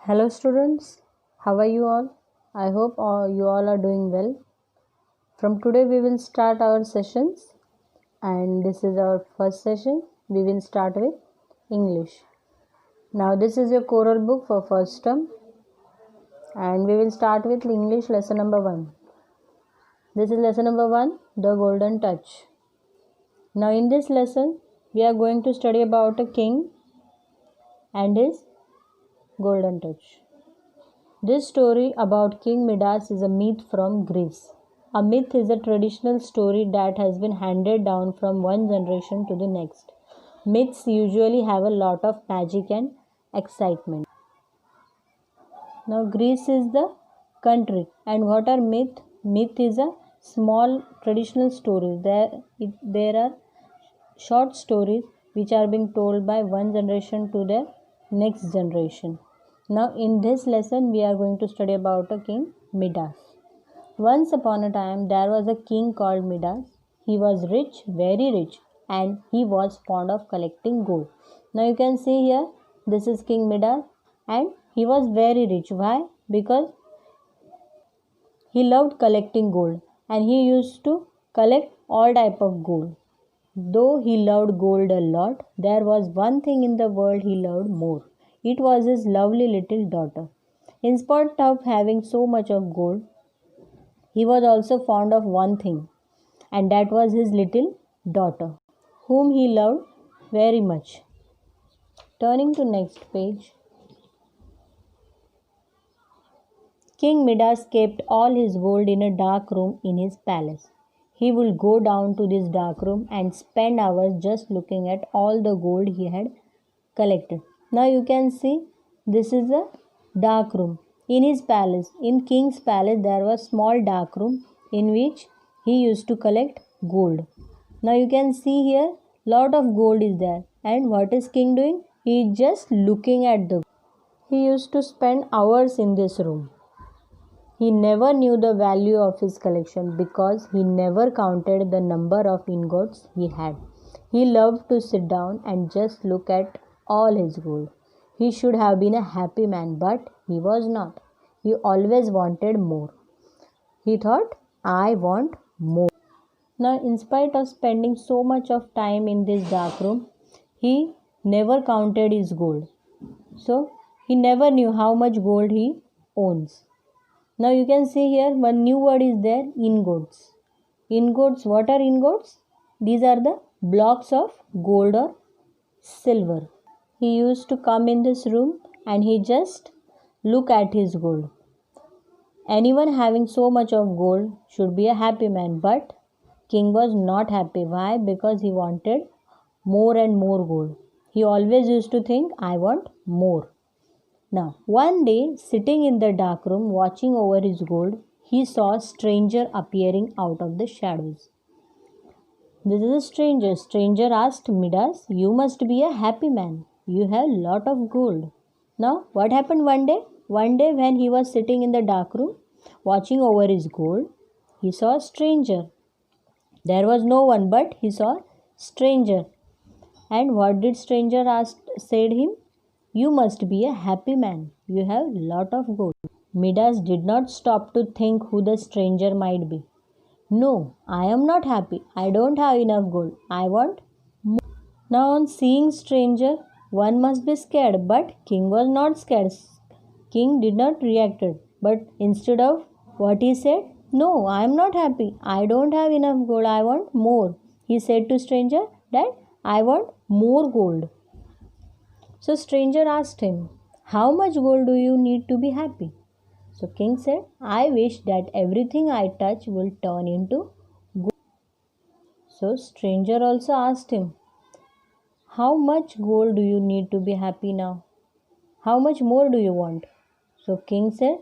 Hello students, how are you all? I hope you all are doing well. From today we will start our sessions and this is our first session. We will start with English. Now this is your choral book for first term and we will start with English lesson number 1. This is lesson number 1, the golden touch. Now in this lesson we are going to study about a king and his golden touch. This story about King Midas is a myth from Greece. A myth is a traditional story that has been handed down from one generation to the next. Myths usually have a lot of magic and excitement. Now, Greece is the country. And what are myth? Myth is a small traditional story. There are short stories which are being told by one generation to the next generation. Now in this lesson we are going to study about a king Midas. Once upon a time there was a king called Midas. He was rich, very rich, and he was fond of collecting gold. Now you can see here this is King Midas and he was very rich. Why? Because he loved collecting gold and he used to collect all type of gold. Though he loved gold a lot, there was one thing in the world he loved more. It was his lovely little daughter. In spite of having so much of gold, he was also fond of one thing, and that was his little daughter, whom he loved very much. Turning to next page. King Midas kept all his gold in a dark room in his palace. He would go down to this dark room and spend hours just looking at all the gold he had collected. Now you can see this is a dark room in his palace. In King's palace there was small dark room in which he used to collect gold. Now you can see here lot of gold is there, and what is King doing? He is just looking at the gold. He used to spend hours in this room. He never knew the value of his collection because he never counted the number of ingots he had. He loved to sit down and just look at all his gold. He should have been a happy man, but he was not. He always wanted more. He thought, I want more. Now, in spite of spending so much of time in this dark room, he never counted his gold. So, he never knew how much gold he owns. Now, you can see here one new word is there, ingots. Ingots, what are ingots? These are the blocks of gold or silver. He used to come in this room and he just look at his gold. Anyone having so much of gold should be a happy man, but King was not happy. Why? Because he wanted more and more gold. He always used to think, I want more. Now, one day, sitting in the dark room watching over his gold, he saw a stranger appearing out of the shadows. This is a stranger. Stranger asked Midas, you must be a happy man. You have a lot of gold. Now, what happened one day? One day when he was sitting in the dark room, watching over his gold, he saw a stranger. There was no one, but he saw a stranger. And what did stranger said him? You must be a happy man. You have a lot of gold. Midas did not stop to think who the stranger might be. No, I am not happy. I don't have enough gold. I want more. Now on seeing stranger, one must be scared, but King was not scared. King did not react, but instead of what he said, no, I am not happy. I don't have enough gold. I want more. He said to stranger that I want more gold. So stranger asked him, how much gold do you need to be happy? So King said, I wish that everything I touch will turn into gold. So stranger also asked him, how much gold do you need to be happy now? How much more do you want? So King said,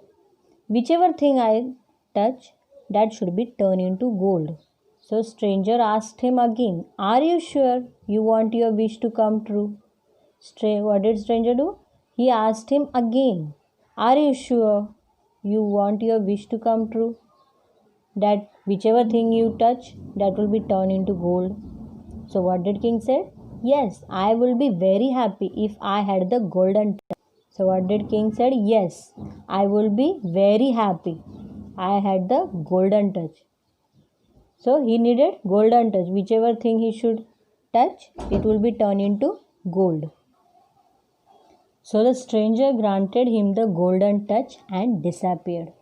whichever thing I touch, that should be turned into gold. So stranger asked him again, are you sure you want your wish to come true? What did stranger do? He asked him again, are you sure you want your wish to come true? That whichever thing you touch, that will be turned into gold. So what did King say? Yes, I will be very happy if I had the golden touch. So what did king said? Yes, I will be very happy. I had the golden touch. So he needed golden touch. Whichever thing he should touch, it will be turned into gold. So the stranger granted him the golden touch and disappeared.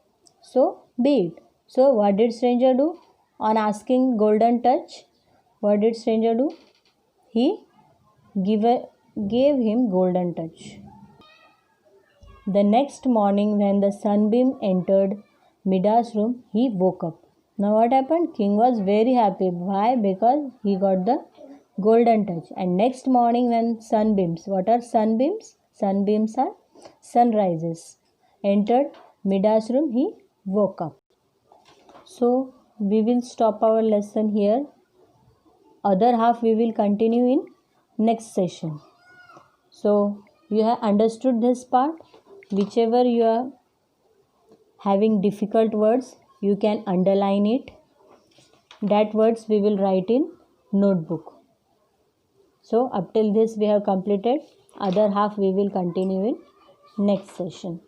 So be it. So what did stranger do? On asking golden touch, what did stranger do? He gave him golden touch. The next morning when the sunbeam entered Midas' room, he woke up. Now what happened? King was very happy. Why? Because he got the golden touch. And next morning when sunbeams, what are sunbeams? Sunbeams are sunrises. Entered Midas' room, he woke up. So we will stop our lesson here. Other half we will continue in next session. So you have understood this part. Whichever you are having difficult words, you can underline it. That words we will write in notebook. So up till this we have completed. Other half we will continue in next session.